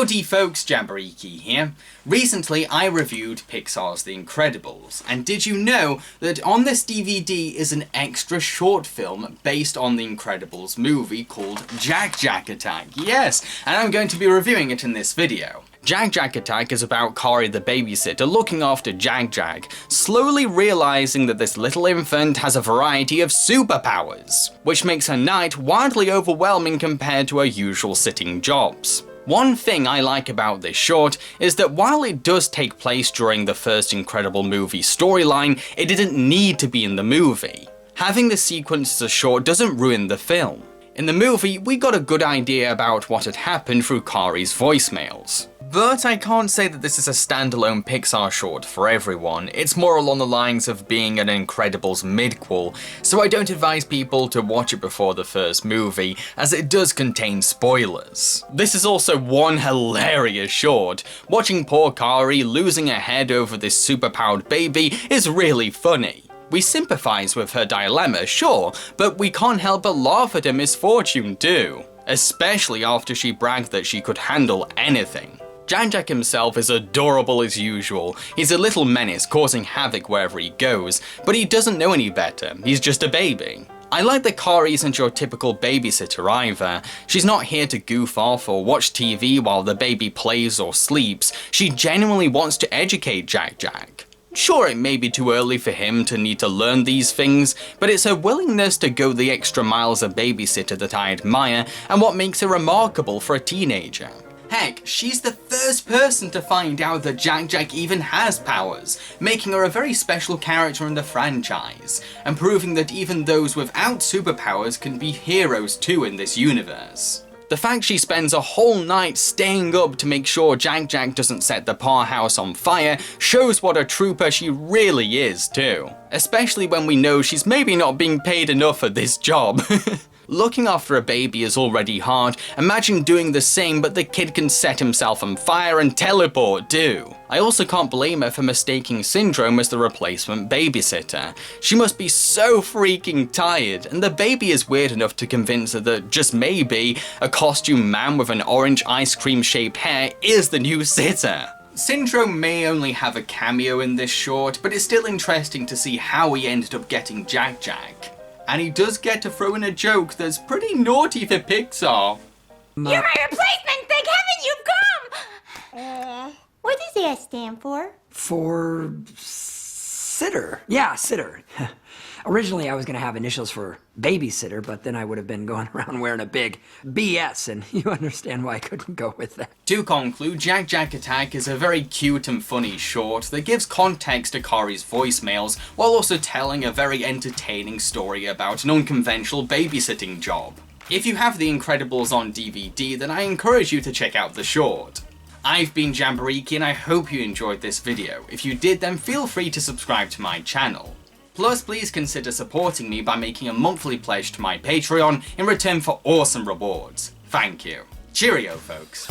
Howdy folks, Jambareeqi here. Recently I reviewed Pixar's The Incredibles, and did you know that on this DVD is an extra short film based on The Incredibles movie called Jack Jack Attack? Yes, and I'm going to be reviewing it in this video. Jack Jack Attack is about Kari the babysitter looking after Jack Jack, slowly realizing that this little infant has a variety of superpowers, which makes her night wildly overwhelming compared to her usual sitting jobs. One thing I like about this short is that while it does take place during the first Incredible movie storyline, it didn't need to be in the movie. Having the sequence as a short doesn't ruin the film. In the movie, we got a good idea about what had happened through Kari's voicemails. But I can't say that this is a standalone Pixar short for everyone. It's more along the lines of being an Incredibles midquel, so I don't advise people to watch it before the first movie, as it does contain spoilers. This is also one hilarious short. Watching poor Kari losing her head over this superpowered baby is really funny. We sympathise with her dilemma, sure, but we can't help but laugh at her misfortune too. Especially after she bragged that she could handle anything. Jack Jack himself is adorable as usual. He's a little menace causing havoc wherever he goes, but he doesn't know any better, he's just a baby. I like that Kari isn't your typical babysitter either. She's not here to goof off or watch TV while the baby plays or sleeps. She genuinely wants to educate Jack Jack. Sure, it may be too early for him to need to learn these things, but it's her willingness to go the extra mile as a babysitter that I admire, and what makes her remarkable for a teenager. Heck, she's the first person to find out that Jack Jack even has powers, making her a very special character in the franchise, and proving that even those without superpowers can be heroes too in this universe. The fact she spends a whole night staying up to make sure Jack Jack doesn't set the powerhouse on fire shows what a trooper she really is too. Especially when we know she's maybe not being paid enough for this job. Looking after a baby is already hard, imagine doing the same but the kid can set himself on fire and teleport too. I also can't blame her for mistaking Syndrome as the replacement babysitter. She must be so freaking tired, and the baby is weird enough to convince her that just maybe a costume man with an orange ice cream shaped hair is the new sitter. Syndrome may only have a cameo in this short, but it's still interesting to see how he ended up getting Jack Jack. And he does get to throw in a joke that's pretty naughty for Pixar. You're my replacement! Thank heaven you've come! What does that stand for? For sitter. Yeah, sitter. Originally I was going to have initials for babysitter, but then I would have been going around wearing a big BS, and you understand why I couldn't go with that. To conclude, Jack Jack Attack is a very cute and funny short that gives context to Kari's voicemails while also telling a very entertaining story about an unconventional babysitting job. If you have The Incredibles on DVD, then I encourage you to check out the short. I've been Jambareeqi and I hope you enjoyed this video. If you did, then feel free to subscribe to my channel. Plus, please consider supporting me by making a monthly pledge to my Patreon in return for awesome rewards. Thank you. Cheerio, folks.